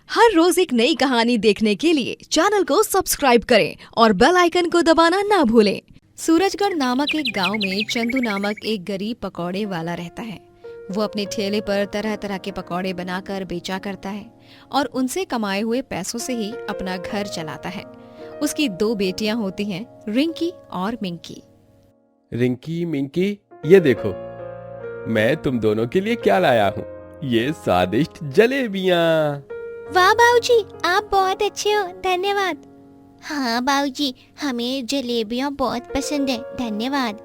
हर रोज एक नई कहानी देखने के लिए चैनल को सब्सक्राइब करें और बेल आइकन को दबाना ना भूलें। सूरजगढ़ नामक एक गांव में चंदू नामक एक गरीब पकौड़े वाला रहता है। वो अपने ठेले पर तरह तरह के पकौड़े बनाकर बेचा करता है और उनसे कमाए हुए पैसों से ही अपना घर चलाता है। उसकी 2 बेटियां होती हैं, रिंकी और मिंकी। रिंकी मिंकी, ये देखो मैं तुम दोनों के लिए क्या लाया हूँ। ये स्वादिष्ट जलेबियाँ। वाह बाबूजी, आप बहुत अच्छे हो, धन्यवाद। हाँ बाबूजी, हमें जलेबियाँ बहुत पसंद है, धन्यवाद।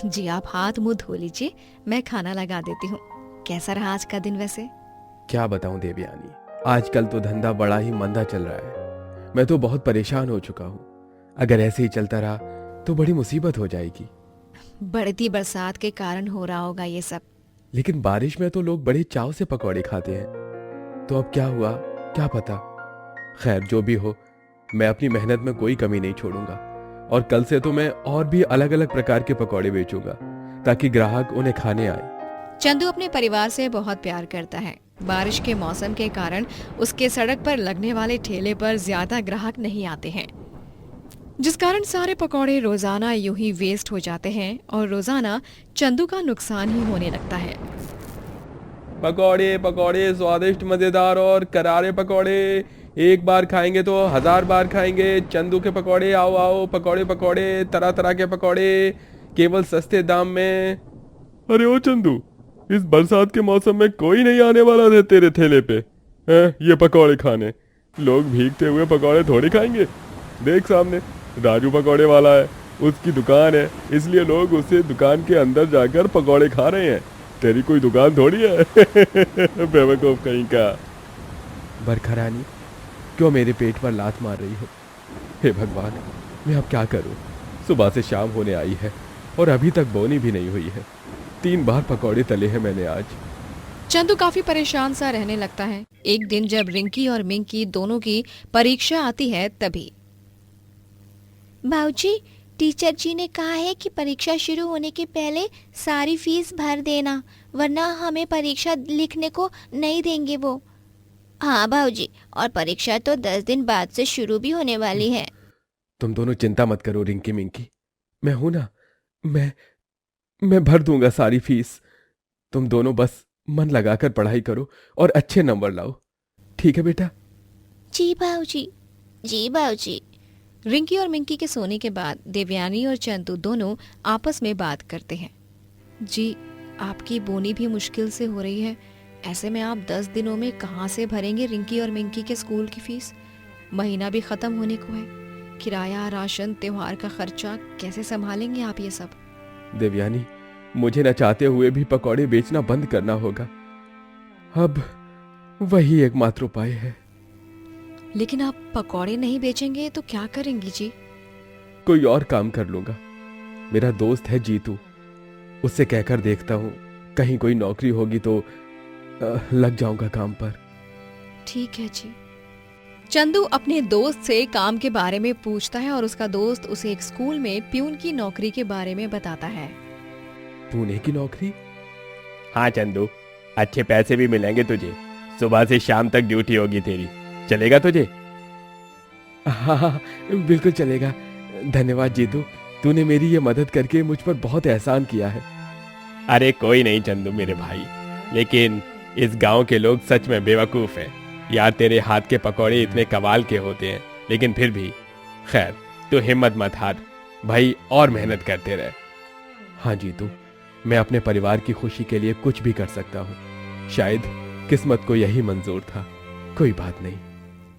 जी आप हाथ मुंह धो लीजिए, मैं खाना लगा देती हूँ। कैसा रहा आज का दिन वैसे? क्या बताऊं देवयानी, आजकल तो धंधा बड़ा ही मंदा चल रहा है। मैं तो बहुत परेशान हो चुका हूँ। अगर ऐसे ही चलता रहा तो बड़ी मुसीबत हो जाएगी। बढ़ती बरसात के कारण हो रहा होगा ये सब। लेकिन बारिश में तो लोग बड़े चाव से पकौड़े खाते हैं। तो अब क्या हुआ क्या पता। खैर जो भी हो, मैं अपनी मेहनत में कोई कमी नहीं छोड़ूंगा और कल से तो मैं और भी अलग अलग प्रकार के पकौड़े बेचूंगा ताकि ग्राहक उन्हें खाने आए। चंदू अपने परिवार से बहुत प्यार करता है। बारिश के मौसम के कारण उसके सड़क पर लगने वाले ठेले पर ज्यादा ग्राहक नहीं आते हैं, जिस कारण सारे पकौड़े रोजाना यूं ही वेस्ट हो जाते हैं और रोजाना चंदू का नुकसान ही होने लगता है। पकौड़े पकौड़े, स्वादिष्ट मजेदार और करारे पकौड़े। एक बार खाएंगे तो 1000 बार खाएंगे। चंदू के पकौड़े, आओ आओ, पकौड़े पकौड़े, तरह तरह के पकौड़े, केवल सस्ते दाम में। अरे ओ चंदू, इस बरसात के मौसम में कोई नहीं आने वाला है तेरे ठेले पे हैं ये पकौड़े खाने। लोग भीगते हुए पकौड़े थोड़ी खाएंगे। देख सामने राजू पकौड़े वाला है, उसकी दुकान है, इसलिए लोग उससे दुकान के अंदर जाकर पकौड़े खा रहे हैं। तेरी कोई दुकान थोड़ी है। बेवकूफ कहीं का। बरखा रानी, क्यों मेरे पेट पर लात मार रही हो? हे भगवान, मैं अब क्या करूं? सुबह से शाम होने आई है और अभी तक बोनी भी नहीं हुई है। 3 बार पकौड़े तले हैं मैंने आज। चंदू काफी परेशान सा रहने लगता है। एक दिन जब रिंकी और मिंकी दोनों की परीक्षा आती है तभी बाबूजी, टीचर जी ने कहा है कि परीक्षा शुरू होने के पहले सारी फीस भर देना, वरना हमें परीक्षा लिखने को नहीं देंगे वो। हाँ बाबूजी, और परीक्षा तो 10 दिन बाद से शुरू भी होने वाली है। तुम दोनों चिंता मत करो रिंकी मिंकी, मैं हूं ना। मैं भर दूंगा सारी फीस। तुम दोनों बस मन लगाकर पढ़ाई करो और अच्छे नंबर लाओ, ठीक है बेटा? जी बाबूजी, जी बाबूजी। रिंकी और मिंकी के सोने के बाद देवयानी और चंदू दोनों आपस में बात करते हैं। जी, आपकी बोनी भी मुश्किल से हो रही है। ऐसे में आप 10 दिनों में कहाँ से भरेंगे रिंकी और मिंकी के स्कूल की फीस? महीना भी खत्म होने को है। किराया, राशन, त्योहार का खर्चा कैसे संभालेंगे आप ये सब? देवयानी, मुझे न चाहते हुए भी पकौड़े बेचना बंद करना होगा। अब वही एकमात्र उपाय है। लेकिन आप पकौड़े नहीं बेचेंगे तो क्या करेंगी जी? कोई और काम कर लूंगा। मेरा दोस्त है जीतू, उससे कहकर देखता हूँ, कहीं कोई नौकरी होगी तो लग जाऊंगा काम पर। ठीक है जी। चंदू अपने दोस्त से काम के बारे में पूछता है और उसका दोस्त उसे एक स्कूल में प्यून की नौकरी के बारे में बताता है। पुणे की नौकरी? हाँ चंदू, अच्छे पैसे भी मिलेंगे तुझे। सुबह से शाम तक ड्यूटी होगी तेरी। चलेगा तुझे? हाँ बिल्कुल चलेगा। धन्यवाद जीतू, तूने मेरी ये मदद करके मुझ पर बहुत एहसान किया है। अरे कोई नहीं चंदू मेरे भाई, लेकिन इस गांव के लोग सच में बेवकूफ हैं यार। तेरे हाथ के पकौड़े इतने कमाल के होते हैं, लेकिन फिर भी खैर तू हिम्मत मत हार भाई, और मेहनत करते रहे। हाँ जीतू, मैं अपने परिवार की खुशी के लिए कुछ भी कर सकता हूँ। शायद किस्मत को यही मंजूर था। कोई बात नहीं।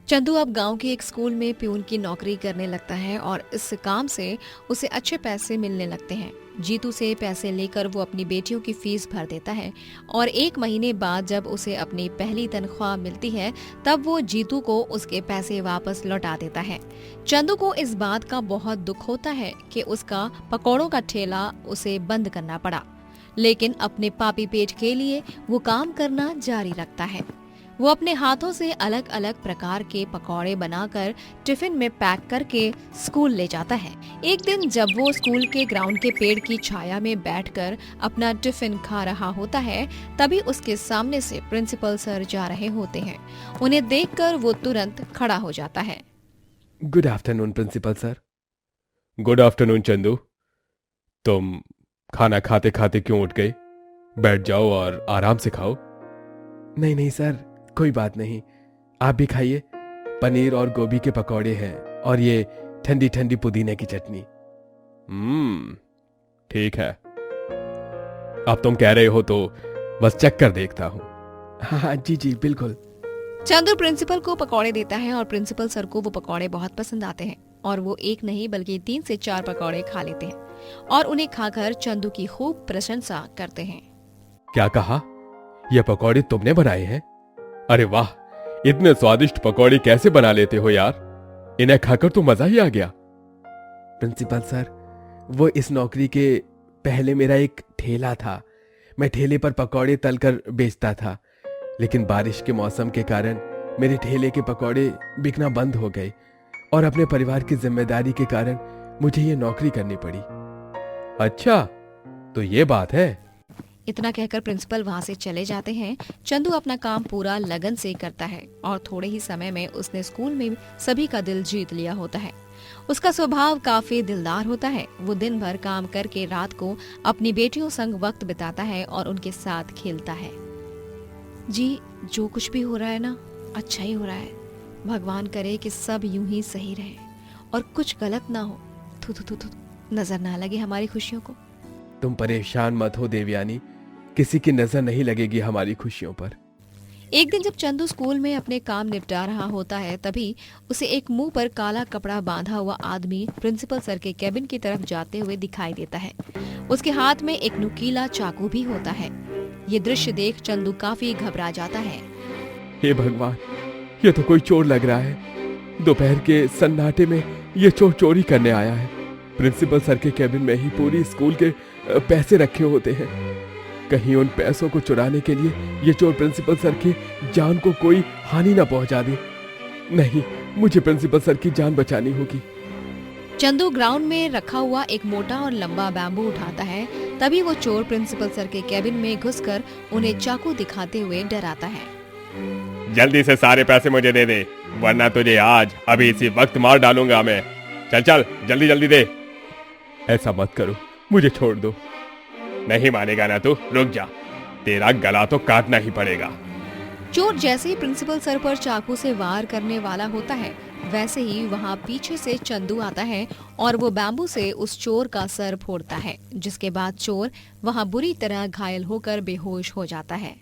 चंदू अब गांव के एक स्कूल में प्यून की नौकरी करने लगता है और इस काम से उसे अच्छे पैसे मिलने लगते हैं। जीतू से पैसे लेकर वो अपनी बेटियों की फीस भर देता है और 1 महीने बाद जब उसे अपनी पहली तनख्वाह मिलती है तब वो जीतू को उसके पैसे वापस लौटा देता है। चंदू को इस बात का बहुत दुख होता है कि उसका पकौड़ों का ठेला उसे बंद करना पड़ा, लेकिन अपने पापी पेट के लिए वो काम करना जारी रखता है। वो अपने हाथों से अलग अलग प्रकार के पकौड़े बनाकर टिफिन में पैक करके स्कूल ले जाता है। एक दिन जब वो स्कूल के ग्राउंड के पेड़ की छाया में बैठकर अपना टिफिन खा रहा होता है, तभी उसके सामने से प्रिंसिपल सर जा रहे होते हैं। उन्हें देखकर वो तुरंत खड़ा हो जाता है। Good afternoon principal sir. Good afternoon Chandu. तुम खाना खाते खाते क्यों उठ गए? बैठ जाओ और आराम से खाओ। नहीं नहीं सर, कोई बात नहीं, आप भी खाइए। पनीर और गोभी के पकौड़े हैं और ये ठंडी ठंडी पुदीने की चटनी। ठीक है, अब तुम कह रहे हो तो बस चख कर देखता हूँ। हाँ जी जी बिल्कुल। चंदू प्रिंसिपल को पकौड़े देता है और प्रिंसिपल सर को वो पकौड़े बहुत पसंद आते हैं और वो एक नहीं बल्कि 3 से 4 पकौड़े खा लेते हैं और उन्हें खाकर चंदू की खूब प्रशंसा करते हैं। क्या कहा? ये पकौड़े तुमने बनाए हैं? अरे वाह, इतने स्वादिष्ट पकौड़े कैसे बना लेते हो यार? इन्हें खाकर तो मजा ही आ गया। प्रिंसिपल सर, वो इस नौकरी के पहले मेरा एक ठेला था। मैं ठेले पर पकौड़े तलकर बेचता था, लेकिन बारिश के मौसम के कारण मेरे ठेले के पकौड़े बिकना बंद हो गए और अपने परिवार की जिम्मेदारी के कारण मुझे ये नौकरी करनी पड़ी। अच्छा, तो ये बात है। इतना कहकर प्रिंसिपल वहाँ से चले जाते हैं। चंदू अपना काम पूरा लगन से करता है और थोड़े ही समय में उसने स्कूल में सभी का दिल जीत लिया होता है। उसका स्वभाव काफी दिलदार होता है। वो दिन भर काम करके रात को अपनी बेटियों संग वक्त बिताता है और उनके साथ खेलता है। जी, जो कुछ भी हो रहा है ना, अच्छा ही हो रहा है। भगवान करे कि सब यूं ही सही रहे और कुछ गलत ना हो। थू थू थू थू, नजर ना लगे हमारी खुशियों को। तुम परेशान मत हो देवयानी, किसी की नजर नहीं लगेगी हमारी खुशियों पर। एक दिन जब चंदू स्कूल में अपने काम निपटा रहा होता है, तभी उसे एक मुंह पर काला कपड़ा बांधा हुआ आदमी प्रिंसिपल सर के केबिन की तरफ जाते हुए दिखाई देता है। उसके हाथ में एक नुकीला चाकू भी होता है। ये दृश्य देख चंदू काफी घबरा जाता है। हे भगवान, ये तो कोई चोर लग रहा है। दोपहर के सन्नाटे में ये चोर चोरी करने आया है। प्रिंसिपल सर के केबिन में ही पूरी स्कूल के पैसे रखे होते हैं। कहीं उन पैसों को चुराने के लिए ये चोर प्रिंसिपल सर की जान को कोई हानि ना पहुंचा दे। नहीं, मुझे प्रिंसिपल सर की जान बचानी होगी। चंदू ग्राउंड में रखा हुआ एक मोटा और लंबा बैम्बू उठाता है। तभी वो चोर प्रिंसिपल सर के केबिन में घुसकर उन्हें चाकू दिखाते हुए डराता है। जल्दी से सारे पैसे मुझे दे दे, वरना तुझे आज अभी इसी वक्त मार डालूंगा मैं। चल चल, जल्दी जल्दी दे। ऐसा मत करो, मुझे छोड़ दो। नहीं मानेगा ना तू? रुक जा, तेरा गला तो काटना ही पड़ेगा। चोर जैसे ही प्रिंसिपल सर पर चाकू से वार करने वाला होता है, वैसे ही वहाँ पीछे से चंदू आता है और वो बैम्बू से उस चोर का सर फोड़ता है, जिसके बाद चोर वहाँ बुरी तरह घायल होकर बेहोश हो जाता है।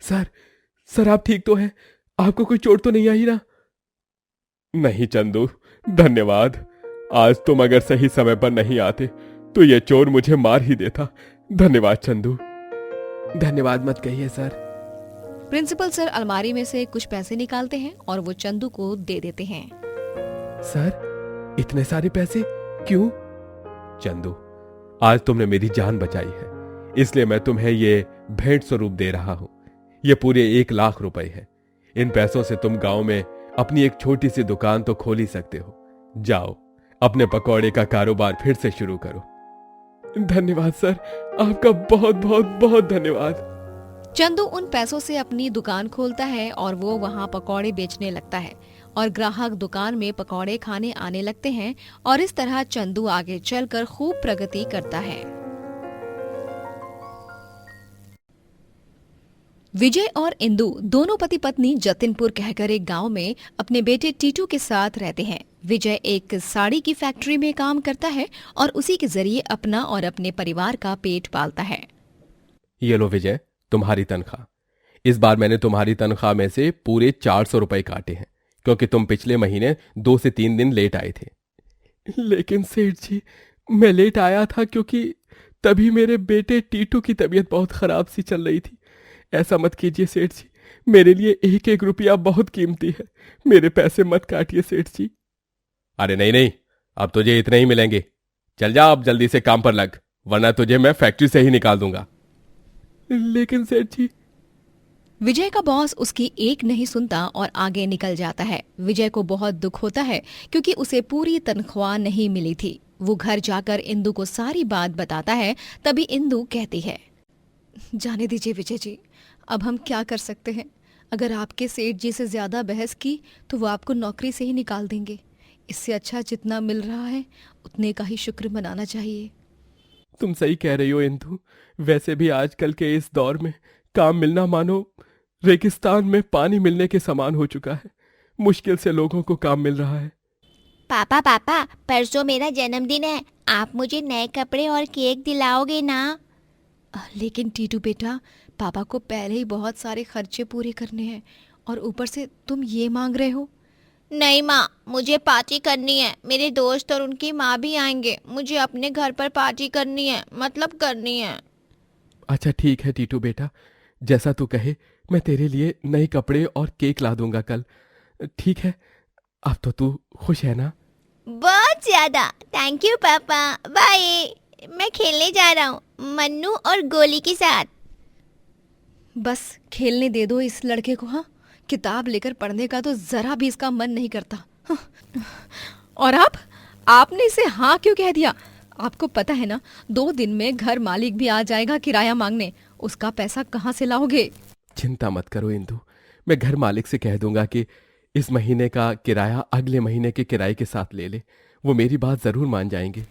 सर आप ठीक तो हैं? आपको कोई चोट तो नहीं आई ना? नहीं चंदू, धन्यवाद। आज तुम अगर सही समय पर नहीं आते तो ये चोर मुझे मार ही देता। धन्यवाद चंदू। धन्यवाद मत कहिए सर। प्रिंसिपल सर अलमारी में से कुछ पैसे निकालते हैं और वो चंदू को दे देते हैं। सर, इतने सारे पैसे क्यों? चंदू, आज तुमने मेरी जान बचाई है, इसलिए मैं तुम्हें ये भेंट स्वरूप दे रहा हूं। ये पूरे 1 लाख रुपए हैं। इन पैसों से तुम गांव में अपनी एक छोटी सी दुकान तो खोल ही सकते हो। जाओ, अपने पकौड़े का कारोबार फिर से शुरू करो। धन्यवाद सर, आपका बहुत बहुत बहुत धन्यवाद। चंदू उन पैसों से अपनी दुकान खोलता है और वो वहाँ पकौड़े बेचने लगता है और ग्राहक दुकान में पकौड़े खाने आने लगते हैं और इस तरह चंदू आगे चलकर खूब प्रगति करता है। विजय और इंदु दोनों पति पत्नी जतिनपुर कहकर एक गांव में अपने बेटे टीटू के साथ रहते हैं। विजय एक साड़ी की फैक्ट्री में काम करता है और उसी के जरिए अपना और अपने परिवार का पेट पालता है। ये लो विजय, तुम्हारी तनख्वाह। इस बार मैंने तुम्हारी तनख्वाह में से पूरे 400 रुपए काटे हैं, क्योंकि तुम पिछले महीने 2 से 3 दिन लेट आए थे। लेकिन सेठ जी, मैं लेट आया था क्योंकि तभी मेरे बेटे टीटू की तबीयत बहुत खराब सी चल रही थी। ऐसा मत कीजिए सेठ जी, मेरे लिए 1-1 रुपया बहुत कीमती है। मेरे पैसे मत काटिए सेठ जी। अरे नहीं नहीं, अब तुझे इतने ही मिलेंगे। चल जा, अब जल्दी से काम पर लग, वरना तुझे मैं फैक्ट्री से ही निकाल दूंगा। लेकिन सेठ जी। विजय का बॉस उसकी एक नहीं सुनता और आगे निकल जाता है। विजय को बहुत दुख होता है क्योंकि उसे पूरी तनख्वाह नहीं मिली थी। वो घर जाकर इंदु को सारी बात बताता है। तभी इंदु कहती है, जाने दीजिए विजय जी, अब हम क्या कर सकते हैं। अगर आपके सेठ जी से ज्यादा बहस की तो वो आपको नौकरी से ही निकाल देंगे। इससे अच्छा जितना मिल रहा है उतने का ही शुक्र मनाना चाहिए। तुम सही कह रही हो इंदु। वैसे भी आजकल के इस दौर में काम मिलना मानो रेगिस्तान में पानी मिलने के समान हो चुका है। मुश्किल से लोगों को काम मिल रहा है। पापा पापा, परसों मेरा जन्मदिन है, आप मुझे नए कपड़े और केक दिलाओगे ना? लेकिन टीटू बेटा, पापा को पहले ही बहुत सारे खर्चे पूरे करने हैं और ऊपर से तुम ये मांग रहे हो। नहीं माँ, मुझे पार्टी करनी है। मेरे दोस्त और उनकी माँ भी आएंगे। मुझे अपने घर पर पार्टी करनी है, मतलब करनी है। अच्छा ठीक है टीटू बेटा, जैसा तू कहे। मैं तेरे लिए नए कपड़े और केक ला दूंगा कल। ठीक है, अब तो तू खुश है ना? बहुत ज्यादा। थैंक यू पापा, बाय। मैं खेलने जा रहा हूँ मन्नू और गोली के साथ। बस खेलने दे दो इस लड़के को। हाँ, किताब लेकर पढ़ने का तो जरा भी इसका मन नहीं करता। हाँ। और आपने इसे हाँ क्यों कह दिया? आपको पता है ना, 2 दिन में घर मालिक भी आ जाएगा किराया मांगने। उसका पैसा कहाँ से लाओगे? चिंता मत करो इंदु, मैं घर मालिक से कह दूंगा कि इस महीने का किराया अगले महीने के किराए के साथ ले ले। वो मेरी बात जरूर मान जाएंगे।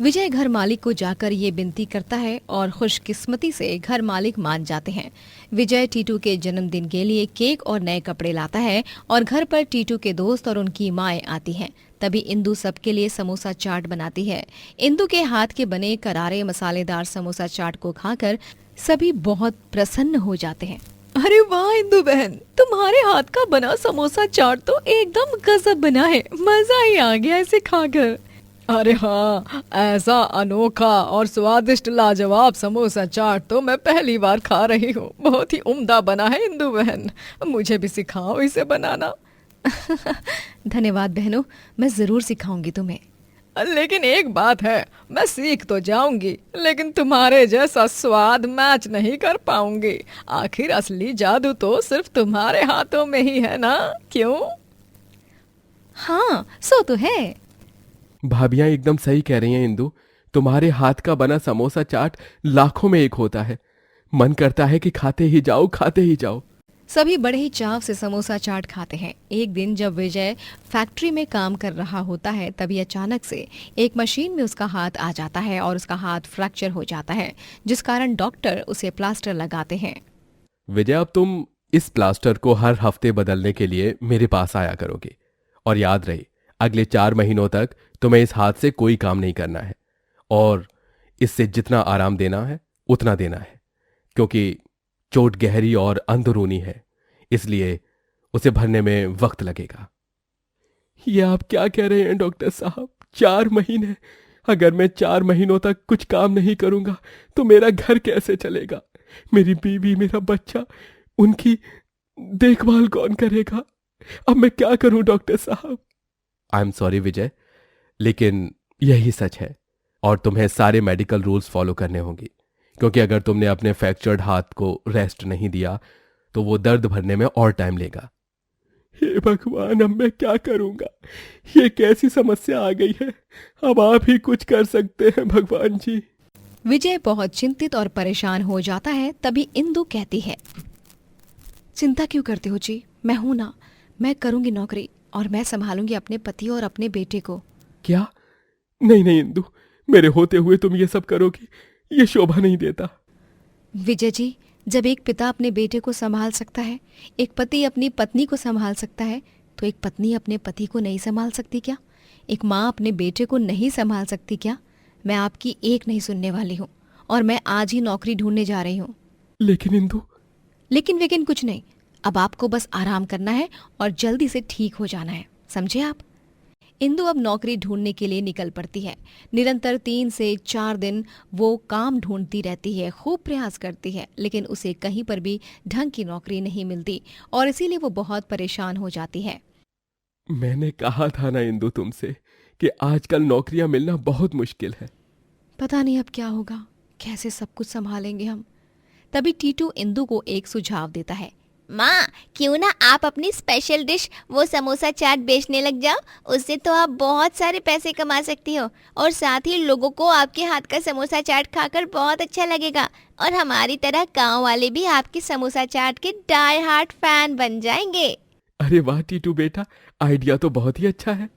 विजय घर मालिक को जाकर ये विनती करता है और खुशकिस्मती से घर मालिक मान जाते हैं। विजय टीटू के जन्मदिन के लिए केक और नए कपड़े लाता है और घर पर टीटू के दोस्त और उनकी माएँ आती हैं। तभी इंदु सबके लिए समोसा चाट बनाती है। इंदु के हाथ के बने करारे मसालेदार समोसा चाट को खाकर सभी बहुत प्रसन्न हो जाते हैं। अरे वाह इंदु बहन, तुम्हारे हाथ का बना समोसा चाट तो एकदम गजब बना है। मजा ही आ गया इसे खाकर। अरे हाँ, ऐसा अनोखा और स्वादिष्ट लाजवाब समोसा चाट तो मैं पहली बार खा रही हूँ। बहुत ही उम्दा बना है इंदु बहन, मुझे भी सिखाओ इसे बनाना। धन्यवाद बहनों, मैं जरूर सिखाऊंगी तुम्हें। लेकिन एक बात है, मैं सीख तो जाऊंगी लेकिन तुम्हारे जैसा स्वाद मैच नहीं कर पाऊंगी। आखिर असली जादू तो सिर्फ तुम्हारे हाथों में ही है ना, क्यों? हाँ, सो तो है। भाभियां एकदम सही कह रही हैं इंदु। तुम्हारे हाथ का बना समोसा चाट लाखों में एक होता है। मन करता है कि खाते ही जाओ, खाते ही जाओ। सभी बड़े ही चाव से समोसा चाट खाते हैं। एक दिन जब विजय फैक्ट्री में काम कर रहा होता है, तभी अचानक से एक मशीन में उसका हाथ आ जाता है और उसका हाथ फ्रैक्चर हो जाता है, जिस कारण डॉक्टर उसे प्लास्टर लगाते हैं। विजय, अब तुम इस प्लास्टर को हर हफ्ते बदलने के लिए मेरे पास आया करोगे। और याद रहे, अगले 4 महीनों तक तुम्हें इस हाथ से कोई काम नहीं करना है और इससे जितना आराम देना है उतना देना है, क्योंकि चोट गहरी और अंदरूनी है, इसलिए उसे भरने में वक्त लगेगा। ये आप क्या कह रहे हैं डॉक्टर साहब? 4 महीने? अगर मैं 4 महीनों तक कुछ काम नहीं करूंगा तो मेरा घर कैसे चलेगा? मेरी बीवी, मेरा बच्चा, उनकी देखभाल कौन करेगा? अब मैं क्या करूं डॉक्टर साहब? आई एम सॉरी विजय, लेकिन यही सच है और तुम्हें सारे मेडिकल रूल्स फॉलो करने होंगे, क्योंकि अगर तुमने अपने फ्रैक्चर्ड हाथ को रेस्ट नहीं दिया तो वो दर्द भरने में और टाइम लेगा। हे भगवान, अब मैं क्या करूंगा? ये कैसी समस्या आ गई है? अब आप ही कुछ कर सकते हैं भगवान जी। विजय बहुत चिंतित और परेशान हो जाता है। तभी इंदु कहती है, चिंता क्यों करते हो जी, मैं हूं ना, मैं करूंगी नौकरी और मैं संभालूंगी अपने पति और अपने बेटे को। क्या? नहीं नहीं इंदु, मेरे होते हुए तुम ये सब करोगी? ये शोभा नहीं देता। विजय जी, जब एक पिता अपने बेटे को संभाल सकता है, एक पति अपनी पत्नी को संभाल सकता है, तो एक पत्नी अपने पति को नहीं संभाल सकती क्या? एक माँ अपने बेटे को नहीं संभाल सकती क्या? मैं आपकी एक नहीं सुनने वाली हूँ और मैं आज ही नौकरी ढूंढने जा रही हूँ। लेकिन इंदु। लेकिन कुछ नहीं, अब आपको बस आराम करना है और जल्दी से ठीक हो जाना है, समझे आप? इंदु अब नौकरी ढूंढने के लिए निकल पड़ती है। निरंतर 3 से 4 दिन वो काम ढूंढती रहती है, खूब प्रयास करती है, लेकिन उसे कहीं पर भी ढंग की नौकरी नहीं मिलती और इसीलिए वो बहुत परेशान हो जाती है। मैंने कहा था ना इंदु तुमसे कि आजकल नौकरियां मिलना बहुत मुश्किल है। पता नहीं अब क्या होगा, कैसे सब कुछ संभालेंगे हम। तभी टीटू इंदू को एक सुझाव देता है। माँ, क्यों ना आप अपनी स्पेशल डिश वो समोसा चाट बेचने लग जाओ। उससे तो आप बहुत सारे पैसे कमा सकती हो और साथ ही लोगों को आपके हाथ का समोसा चाट खाकर बहुत अच्छा लगेगा और हमारी तरह गांव वाले भी आपके समोसा चाट के डाई हार्ट फैन बन जाएंगे। अरे वाह टीटू बेटा, आइडिया तो बहुत ही अच्छा है।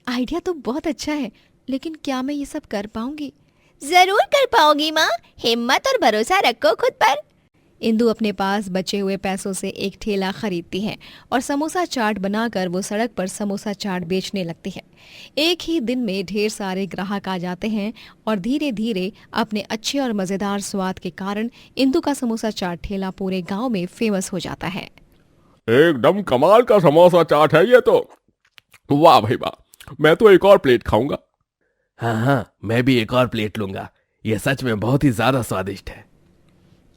आइडिया तो बहुत अच्छा है, लेकिन क्या मैं ये सब कर पाऊंगी? जरूर कर पाओगी माँ, हिम्मत और भरोसा रखो खुद पर। इंदू अपने पास बचे हुए पैसों से एक ठेला खरीदती है और समोसा चाट बनाकर वो सड़क पर समोसा चाट बेचने लगती है। एक ही दिन में ढेर सारे ग्राहक आ जाते हैं और धीरे धीरे अपने अच्छे और मजेदार स्वाद के कारण इंदू का समोसा चाट ठेला पूरे गांव में फेमस हो जाता है। एकदम कमाल का समोसा चाट है ये तो। वाह भाई वाह, मैं तो एक और प्लेट खाऊंगा। हाँ, मैं भी एक और प्लेट लूंगा। ये सच में बहुत ही ज्यादा स्वादिष्ट है।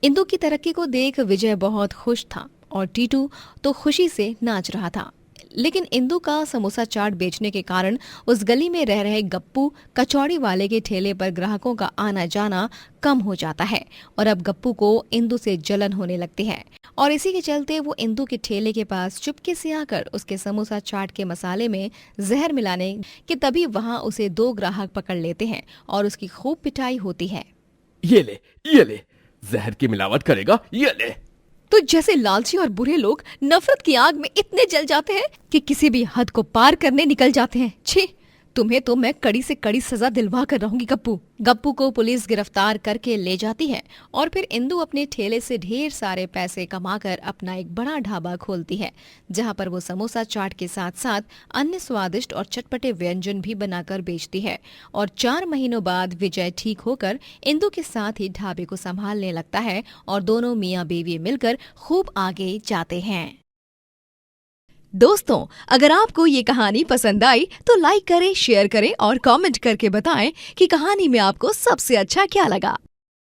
इंदू की तरक्की को देख विजय बहुत खुश था और टीटू तो खुशी से नाच रहा था। लेकिन इंदू का समोसा चाट बेचने के कारण उस गली में रह रहे गप्पू कचौड़ी वाले के ठेले पर ग्राहकों का आना जाना कम हो जाता है और अब गप्पू को इंदू से जलन होने लगती है और इसी के चलते वो इंदू के ठेले के पास चुपके से आकर उसके समोसा चाट के मसाले में जहर मिलाने के तभी वहां उसे 2 ग्राहक पकड़ लेते हैं और उसकी खूब पिटाई होती है। ये ले, जहर की मिलावट करेगा, ये ले। तो जैसे लालची और बुरे लोग नफरत की आग में इतने जल जाते हैं कि किसी भी हद को पार करने निकल जाते हैं। छी, तुम्हें तो मैं कड़ी से कड़ी सजा दिलवा कर रहूंगी गप्पू। गप्पू को पुलिस गिरफ्तार करके ले जाती है और फिर इंदू अपने ठेले से ढेर सारे पैसे कमाकर अपना एक बड़ा ढाबा खोलती है, जहां पर वो समोसा चाट के साथ साथ अन्य स्वादिष्ट और चटपटे व्यंजन भी बनाकर बेचती है। और 4 महीनों बाद विजय ठीक होकर इंदू के साथ ही ढाबे को संभालने लगता है और दोनों मियाँ बीवी मिलकर खूब आगे जाते हैं। दोस्तों, अगर आपको ये कहानी पसंद आई तो लाइक करें, शेयर करें और कमेंट करके बताएं कि कहानी में आपको सबसे अच्छा क्या लगा।